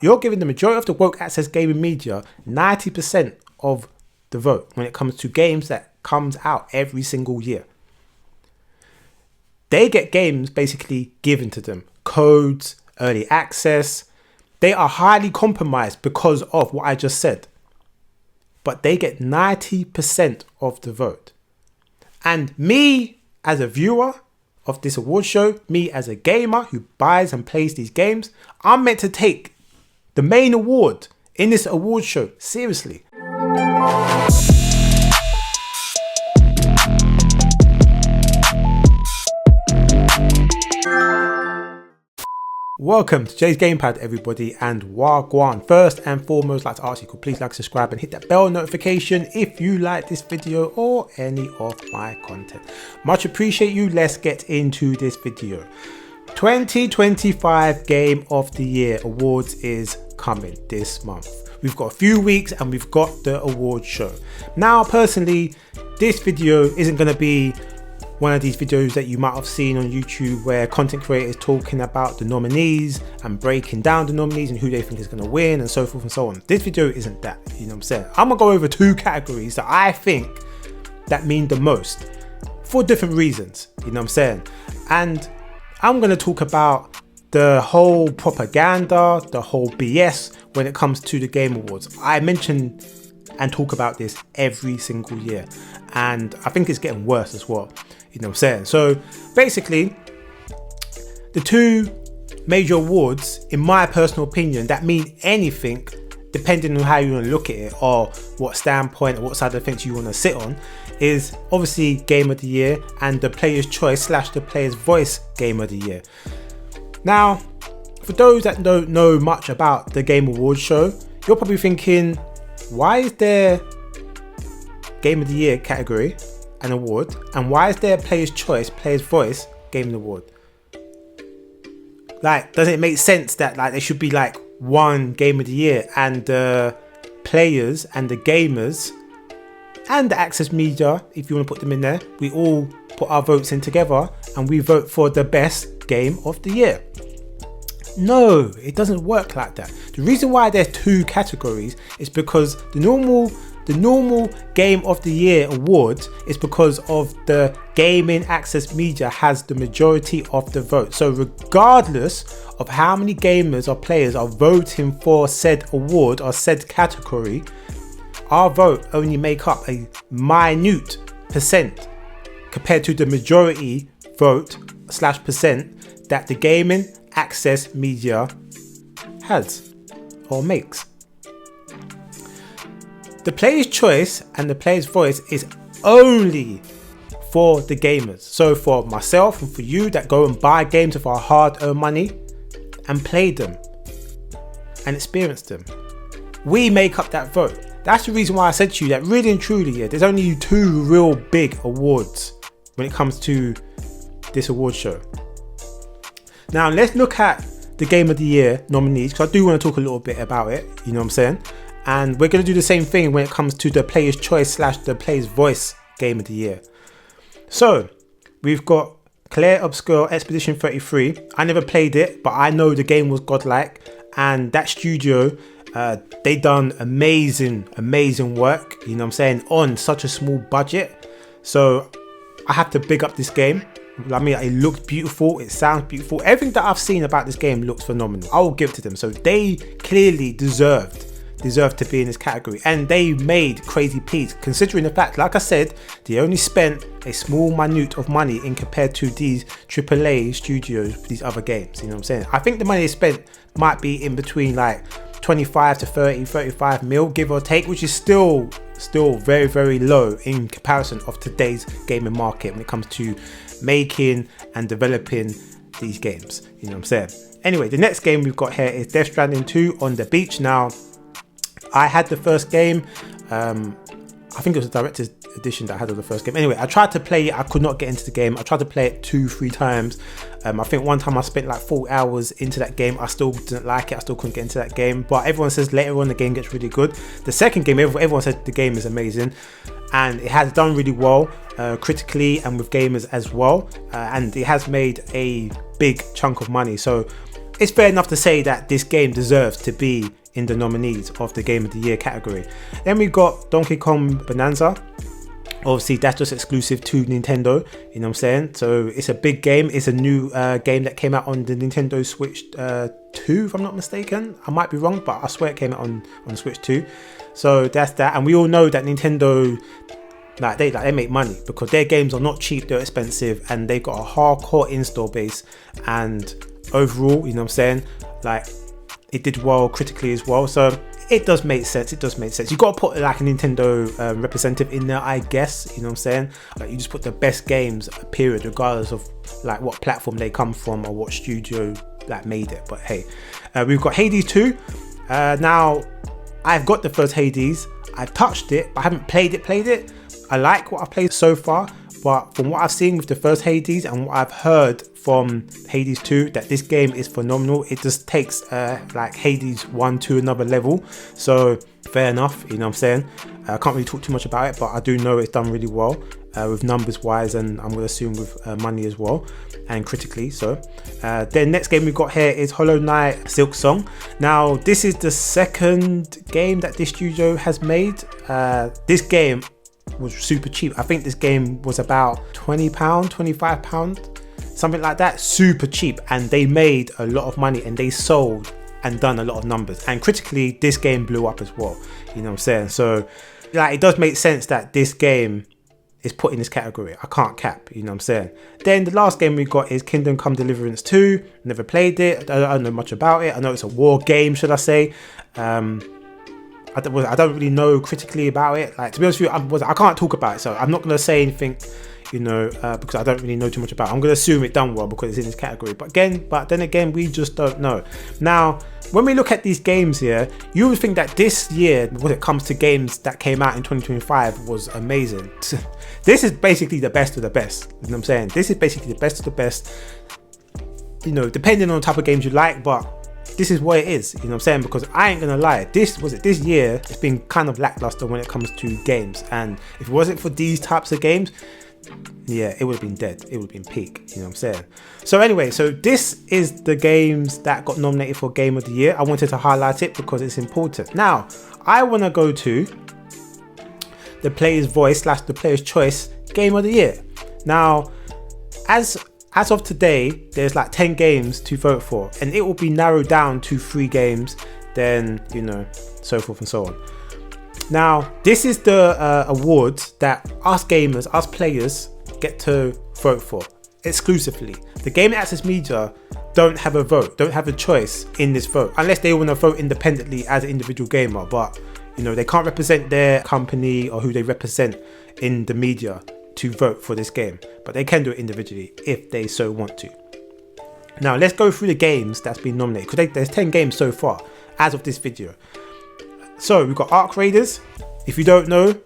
You're giving the majority of the woke access gaming media 90% of the vote when it comes to games that comes out every single year. They get games basically given to them, codes, early access. They are highly compromised because of what I just said. But they get 90% of the vote. And me as a viewer of this award show, me as a gamer who buys and plays these games, I'm meant to take the main award in this award show seriously. Welcome to Jay's Gamepad, everybody, and Wagwan. First and foremost, I'd like to ask you to please like, subscribe, and hit that bell notification if you like this video or any of my content. Much appreciate you. Let's get into this video. 2025 Game of the Year Awards is coming this month. We've got a few weeks and we've got the award show. Now, personally, this video isn't going to be one of these videos that you might have seen on YouTube where content creators talking about the nominees and breaking down the nominees and who they think is going to win and so forth and so on. This video isn't that, you know what I'm saying? I'm going to go over two categories that I think that mean the most for different reasons, you know what I'm saying? And I'm going to talk about the whole propaganda, the whole BS when it comes to the Game Awards. I mention and talk about this every single year, and I think it's getting worse as well, you know what I'm saying? So basically, the two major awards, in my personal opinion, that mean anything depending on how you want to look at it or what standpoint or what side of the fence you want to sit on, is obviously Game of the Year and the Player's Choice / the Player's Voice Game of the Year. Now, for those that don't know much about the Game Awards show, you're probably thinking, why is there Game of the Year category and award, and why is there Player's Choice, Player's Voice Game Award? Like, doesn't it make sense that like there should be like one Game of the Year and the players and the gamers and the access media, if you want to put them in there, we all put our votes in together and we vote for the best Game of the Year? No, it doesn't work like that. The reason why there's two categories is because the normal Game of the Year awards is because of the gaming access media has the majority of the vote. So regardless of how many gamers or players are voting for said award or said category, our vote only make up a minute percent compared to the majority vote / percent that the gaming access media has or makes. The Player's Choice and the Player's Voice is only for the gamers. So for myself and for you that go and buy games with our hard-earned money and play them and experience them, we make up that vote. That's the reason why I said to you that really and truly, yeah, there's only two real big awards when it comes to this award show. Now let's look at the Game of the Year nominees, because I do want to talk a little bit about it, you know what I'm saying? And we're going to do the same thing when it comes to the Player's Choice / the Player's Voice Game of the Year. So we've got Clair Obscur Expedition 33. I never played it, but I know the game was godlike, and that studio, they done amazing work, you know what I'm saying, on such a small budget. So I have to big up this game. I mean, it looks beautiful, it sounds beautiful. Everything that I've seen about this game looks phenomenal. I will give it to them. So they clearly deserved to be in this category, and they made crazy peas, considering the fact, like I said, they only spent a small minute of money in compared to these AAA studios, these other games, you know what I'm saying? I think the money they spent might be in between like 25 to 30, 35 mil, give or take, which is still very, very low in comparison of today's gaming market when it comes to making and developing these games, you know what I'm saying? Anyway, the next game we've got here is Death Stranding 2 on the beach. Now, I had the first game, I think it was a director's edition that I had of the first game. Anyway, I tried to play it, I could not get into the game. I tried to play it 2-3 times. I think one time I spent like 4 hours into that game. I still didn't like it, I still couldn't get into that game. But everyone says later on the game gets really good. The second game, everyone said the game is amazing. And it has done really well critically and with gamers as well. And it has made a big chunk of money. So it's fair enough to say that this game deserves to be in the nominees of the Game of the Year category. Then we got Donkey Kong Bonanza. Obviously that's just exclusive to Nintendo, you know what I'm saying? So it's a big game. It's a new game that came out on the Nintendo Switch 2, if I'm not mistaken. I might be wrong, but I swear it came out on Switch 2. So that's that. And we all know that Nintendo, they make money because their games are not cheap, they're expensive, and they've got a hardcore install base. And overall, you know what I'm saying, like, it did well critically as well. So it does make sense. It does make sense. You got to put like a Nintendo representative in there, I guess. You know what I'm saying? Like, you just put the best games, period, regardless of like what platform they come from or what studio like made it. But hey, we've got Hades 2. Now, I've got the first Hades. I've touched it, but I haven't played it. I like what I've played so far, but from what I've seen with the first Hades and what I've heard from Hades 2, that this game is phenomenal. It just takes like Hades 1 to another level. So fair enough, you know what I'm saying? I can't really talk too much about it, but I do know it's done really well with numbers wise, and I'm going to assume with money as well, and critically so. Then next game we've got here is Hollow Knight Silk Song. Now this is the second game that this studio has made. This game was super cheap. I think this game was about £20, £25, something like that. Super cheap, and they made a lot of money, and they sold and done a lot of numbers, and critically this game blew up as well, you know what I'm saying? So like, it does make sense that this game is put in this category. I can't cap, you know what I'm saying? Then the last game we got is Kingdom Come Deliverance 2. Never played it. I don't know much about it. I know it's a war game, should I say. I don't really know critically about it. Like, to be honest with you, I can't talk about it, so I'm not going to say anything, you know, because I don't really know too much about it. I'm going to assume it done well because it's in this category. But then again, we just don't know. Now, when we look at these games here, you would think that this year, when it comes to games that came out in 2025, was amazing. This is basically the best of the best. You know what I'm saying? This is basically the best of the best. You know, depending on the type of games you like, but this is what it is, you know what I'm saying? Because I ain't gonna lie, this year, it's been kind of lackluster when it comes to games, and if it wasn't for these types of games, yeah, it would have been dead. It would have been peak, you know what I'm saying? So anyway, so this is the games that got nominated for Game of the Year. I wanted to highlight it because it's important. Now, I want to go to the player's voice / the player's choice Game of the Year. Now, as of today, there's like 10 games to vote for, and it will be narrowed down to 3 games, then, you know, so forth and so on. Now, this is the awards that us gamers, us players, get to vote for exclusively. The Gaming Access Media don't have a vote, don't have a choice in this vote, unless they want to vote independently as an individual gamer, but, you know, they can't represent their company or who they represent in the media to vote for this game, but they can do it individually if they so want to. Now let's go through the games that's been nominated, because there's 10 games so far as of this video. So we've got Ark Raiders. If you don't know,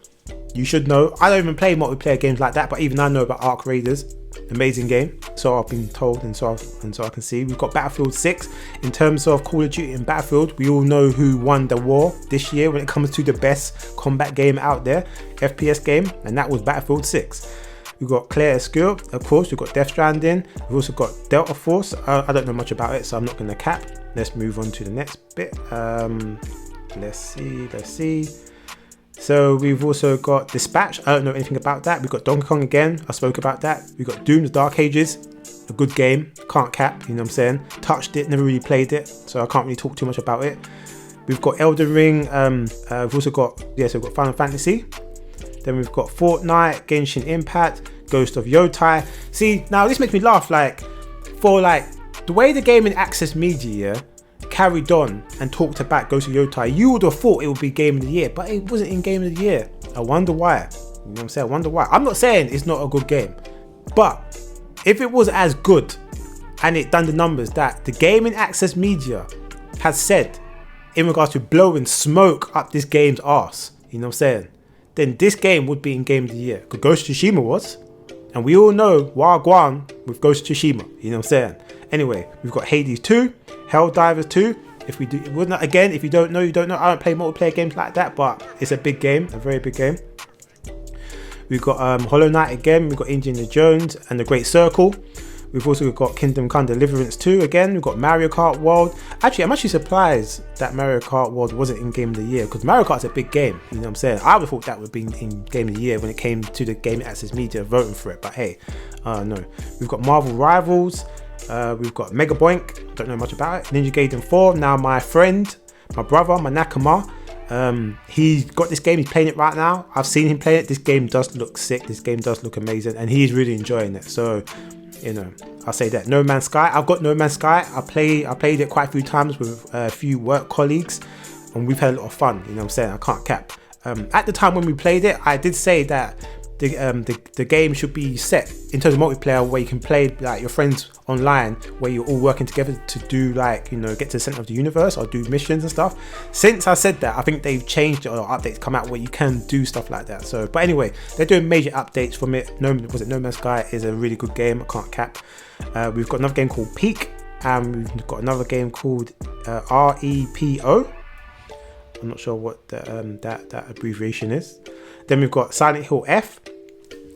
you should know. I don't even play multiplayer games like that, but even I know about Ark Raiders. Amazing game, so I've been told, and so I can see. We've got Battlefield 6. In terms of Call of Duty and Battlefield, we all know who won the war this year when it comes to the best combat game out there, FPS game, and that was Battlefield 6. We've got Claire Escape, of course. We've got Death Stranding. We've also got Delta Force. I don't know much about it, so I'm not going to cap. Let's move on to the next bit. Let's see. So we've also got Dispatch. I don't know anything about that. We've got Donkey Kong again. I spoke about that. We've got Doom: The Dark Ages. A good game. Can't cap, you know what I'm saying? Touched it, never really played it, so I can't really talk too much about it. We've got Elden Ring. We've also got, so we've got Final Fantasy. Then we've got Fortnite, Genshin Impact, Ghost of Yotai. See, now this makes me laugh, like, for like the way the Gaming Access Media carried on and talked about Ghost of Yotai, you would have thought it would be Game of the Year, but it wasn't in Game of the Year. I wonder why. You know what I'm saying? I wonder why. I'm not saying it's not a good game, but if it was as good and it done the numbers that the Gaming Access Media has said in regards to blowing smoke up this game's arse, you know what I'm saying, then this game would be in Game of the Year. Because Ghost of Tsushima was, and we all know Wagwan with Ghost of Tsushima, you know what I'm saying? Anyway, we've got Hades 2, Helldivers 2. If you don't know, you don't know. I don't play multiplayer games like that, but it's a big game, a very big game. We've got Hollow Knight again. We've got Indiana Jones and The Great Circle. We've also got Kingdom Come Deliverance 2 again. We've got Mario Kart World. Actually, I'm actually surprised that Mario Kart World wasn't in Game of the Year, because Mario Kart's a big game, you know what I'm saying? I would have thought that would be in Game of the Year when it came to the Game Access Media voting for it, but hey, no. We've got Marvel Rivals. We've got Mega Boink, don't know much about it. Ninja Gaiden 4. Now my friend, my brother, my Nakama, he's got this game, he's playing it right now. I've seen him play it. This game does look sick, this game does look amazing, and he's really enjoying it. So, you know, I'll say that. No Man's Sky, I've got No Man's Sky. I played it quite a few times with a few work colleagues, and we've had a lot of fun, you know what I'm saying? I can't cap. At the time when we played it, I did say that the game should be set in terms of multiplayer, where you can play like your friends online, where you're all working together to do, like, you know, get to the center of the universe or do missions and stuff. Since I said that, I think they've changed it, or updates come out where you can do stuff like that. So, but anyway, they're doing major updates from it. No Man's Sky is a really good game, I can't cap. We've got another game called Peak, and we've got another game called REPO. I'm not sure what that abbreviation is. Then we've got Silent Hill F.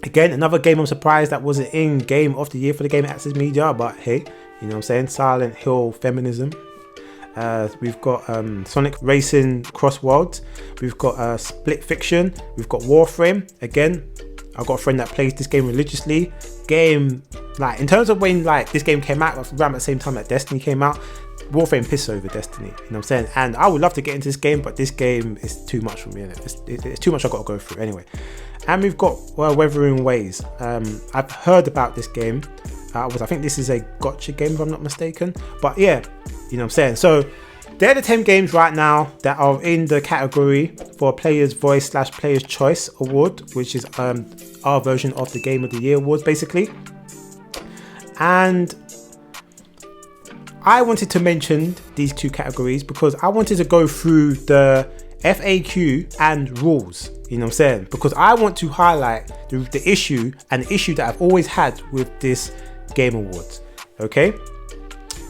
Again, another game I'm surprised that wasn't in Game of the Year for the Game Access Media, but hey, you know what I'm saying? Silent Hill Feminism. We've got Sonic Racing Cross Worlds. We've got Split Fiction. We've got Warframe. Again, I've got a friend that plays this game religiously. Game, like, in terms of when like this game came out, around the same time that Destiny came out, Warframe pissed over Destiny, you know what I'm saying? And I would love to get into this game, but this game is too much for me, it's too much I've got to go through anyway. And we've got Weathering Ways. I've heard about this game. I think this is a gotcha game if I'm not mistaken, but yeah, you know what I'm saying? So they're the 10 games right now that are in the category for Player's Voice / Player's Choice Award, which is our version of the Game of the Year awards basically. And I wanted to mention these two categories because I wanted to go through the FAQ and rules, you know what I'm saying? Because I want to highlight the issue, and the issue that I've always had with this Game Awards, okay?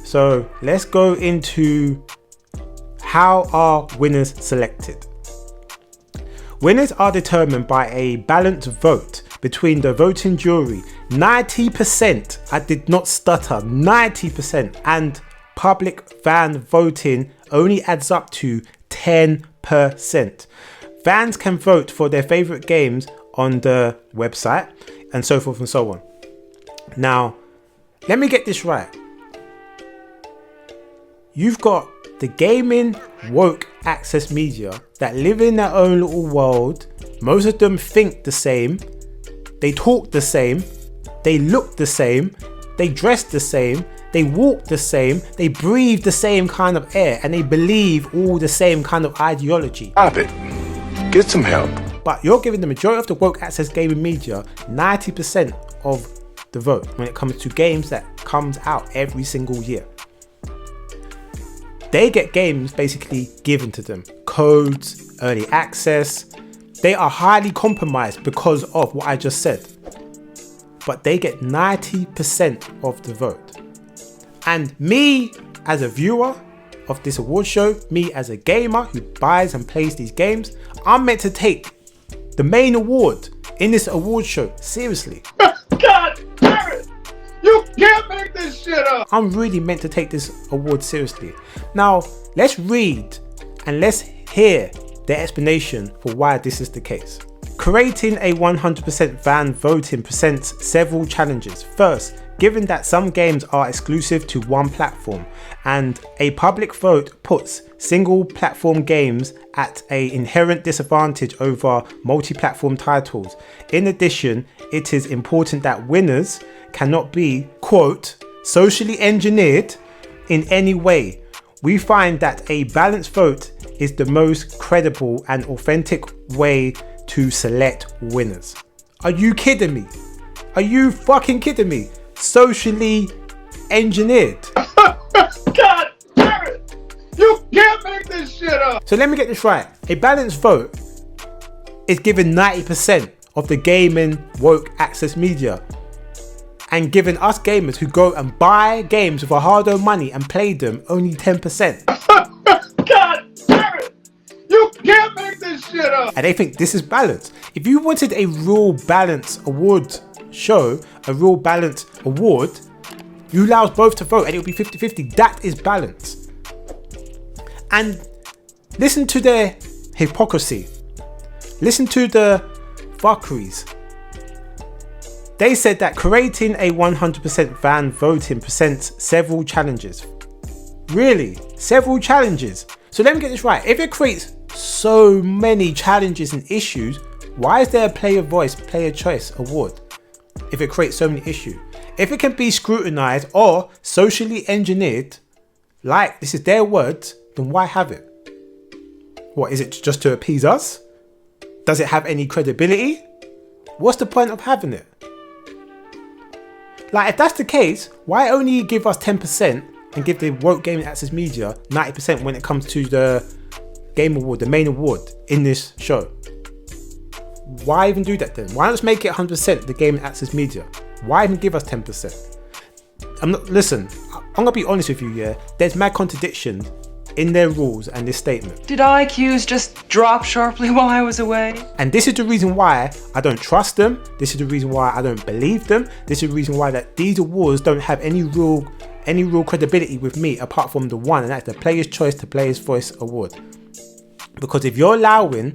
So let's go into how are winners selected. Winners are determined by a balanced vote between the voting jury, 90%, I did not stutter, 90%, and public fan voting only adds up to 10%. Fans can vote for their favorite games on the website and so forth and so on. Now, let me get this right. You've got the gaming woke access media that live in their own little world. Most of them think the same, they talk the same, they look the same, they dress the same, they walk the same, they breathe the same kind of air, and they believe all the same kind of ideology. Stop it. Get some help. But you're giving the majority of the woke access gaming media 90% of the vote when it comes to games that comes out every single year. They get games basically given to them, codes, early access. They are highly compromised because of what I just said. But they get 90% of the vote. And me as a viewer of this award show, me as a gamer who buys and plays these games, I'm meant to take the main award in this award show seriously. God damn it! You can't make this shit up! I'm really meant to take this award seriously. Now, let's read and let's hear the explanation for why this is the case. Creating a 100% fan voting presents several challenges. First, given that some games are exclusive to one platform and a public vote puts single platform games at an inherent disadvantage over multi-platform titles. In addition, it is important that winners cannot be, quote, socially engineered in any way. We find that a balanced vote is the most credible and authentic way to select winners. Are you kidding me? Are you fucking kidding me? Socially engineered. God damn it! You can't make this shit up! So let me get this right. A balanced vote is given 90% of the gaming woke access media, and giving us gamers who go and buy games with our hard-earned money and play them only 10%. God damn it! You can't make this shit up! And they think this is balance. If you wanted a real balance award show, a real balance award, You allow us both to vote and it'll be 50-50. That is balance. And listen to their hypocrisy. Listen to the fuckeries. They said that creating a 100% fan voting presents several challenges. Really? Several challenges? So let me get this right. If it creates so many challenges and issues, why is there a player voice, player choice award? If it creates so many issues. If it can be scrutinized or socially engineered, like this is their words, then why have it? What, is it just to appease us? Does it have any credibility? What's the point of having it? Like, if that's the case, why only give us 10% and give the woke gaming access media 90% when it comes to the game award, the main award in this show? Why even do that then? Why not just make it 100% the gaming access media? Why even give us 10%? Listen, I'm gonna be honest with you, yeah. There's mad contradiction in their rules and this statement. Did IQs just drop sharply while I was away? And this is the reason why I don't trust them. This is the reason why I don't believe them. This is the reason why that these awards don't have any real credibility with me apart from the one, and that's the Player's Choice to Player's Voice award. Because if you're allowing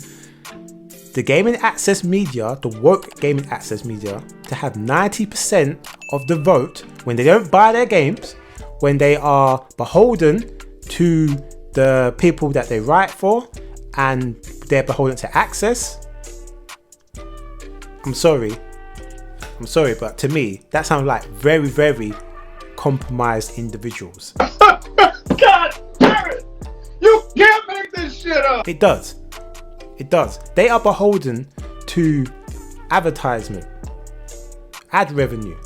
the gaming access media, the woke gaming access media, to have 90% of the vote when they don't buy their games, when they are beholden to the people that they write for, and they're beholden to access. I'm sorry, but to me, that sounds like very, very compromised individuals. God damn it! You can't make this shit up! It does. They are beholden to advertisement, ad revenue.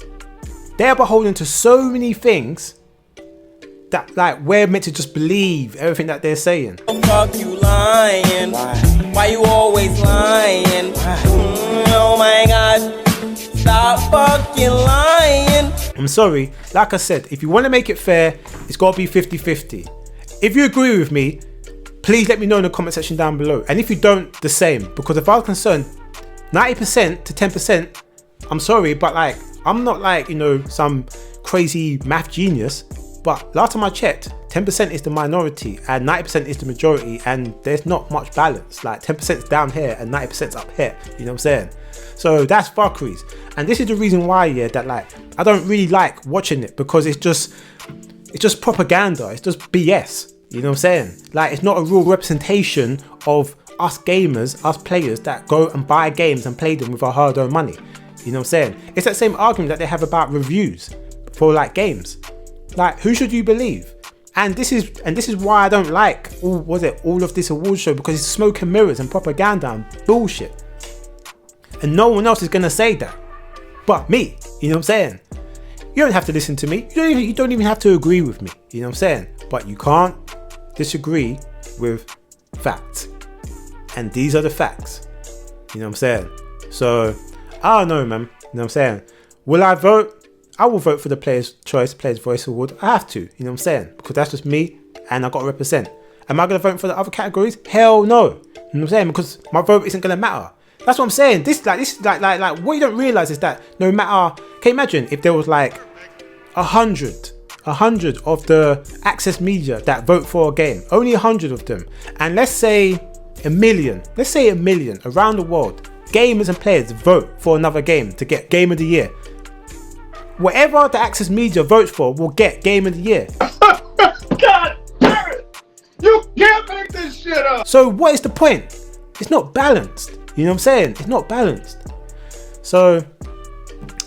They are beholden to so many things that, like, we're meant to just believe everything that they're saying. Fuck you lying. Why you always lying? Oh my god. Stop fucking lying. I'm sorry, like I said, if you want to make it fair, it's got to be 50-50. If you agree with me, please let me know in the comment section down below. And if you don't, the same. Because if I was concerned, 90% to 10%, I'm sorry, but like, I'm not like, you know, some crazy math genius. But last time I checked, 10% is the minority and 90% is the majority, and there's not much balance. Like 10% is down here and 90% is up here. You know what I'm saying? So that's fuckeries. And this is the reason why, yeah, that like, I don't really like watching it, because it's just propaganda. It's just BS. You know what I'm saying? Like, it's not a real representation of us gamers, us players that go and buy games and play them with our hard-earned money. You know what I'm saying? It's that same argument that they have about reviews for like games. Like, who should you believe? And this is why I don't like all of this award show, because it's smoke and mirrors and propaganda and bullshit. And no one else is gonna say that but me. You know what I'm saying? You don't have to listen to me. You don't even have to agree with me. You know what I'm saying? But you can't disagree with facts. And these are the facts. You know what I'm saying? So I don't know, man. You know what I'm saying? Will I vote? I will vote for the Player's Choice, Player's Voice Award. I have to, you know what I'm saying? Because that's just me and I got to represent. Am I going to vote for the other categories? Hell no. You know what I'm saying? Because my vote isn't going to matter. That's what I'm saying. This is like what you don't realize is that no matter, can you imagine if there was like 100 of the access media that vote for a game, only 100 of them, and let's say a million around the world, gamers and players vote for another game to get Game of the Year. Whatever the access media votes for will get Game of the Year. God damn it! You can't make this shit up! So what is the point? It's not balanced. You know what I'm saying? It's not balanced. So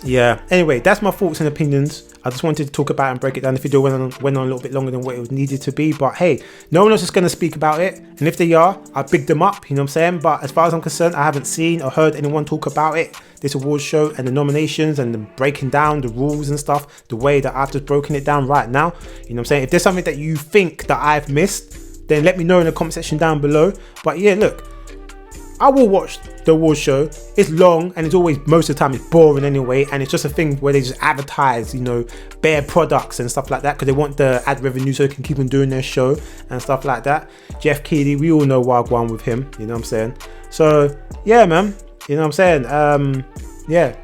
yeah, anyway, that's my thoughts and opinions. I just wanted to talk about it and break it down. The video went on a little bit longer than what it was needed to be, but hey, no one else is going to speak about it, and if they are, I big them up, you know what I'm saying? But as far as I'm concerned, I haven't seen or heard anyone talk about it, this awards show and the nominations and the breaking down the rules and stuff, the way that I've just broken it down right now. You know what I'm saying? If there's something that you think that I've missed, then let me know in the comment section down below. But yeah, look, I will watch the awards show. It's long and it's always, most of the time, it's boring anyway, and it's just a thing where they just advertise, you know, bare products and stuff like that, because they want the ad revenue so they can keep on doing their show and stuff like that. Jeff Keighley, we all know Wagwan with him, you know what I'm saying? So yeah, man, you know what I'm saying? Yeah,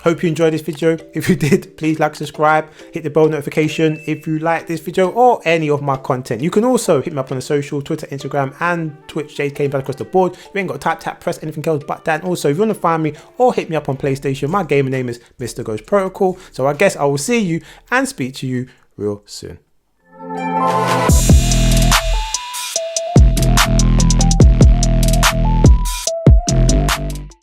Hope you enjoyed this video. If you did, please like, subscribe, hit the bell notification if you like this video or any of my content. You can also hit me up on the social, Twitter, Instagram and Twitch, Gamepad across the board. You ain't got to tap, press anything else but that. And also, if you want to find me or hit me up on PlayStation, my gaming name is MrGhostProtocol. So I guess I will see you and speak to you real soon.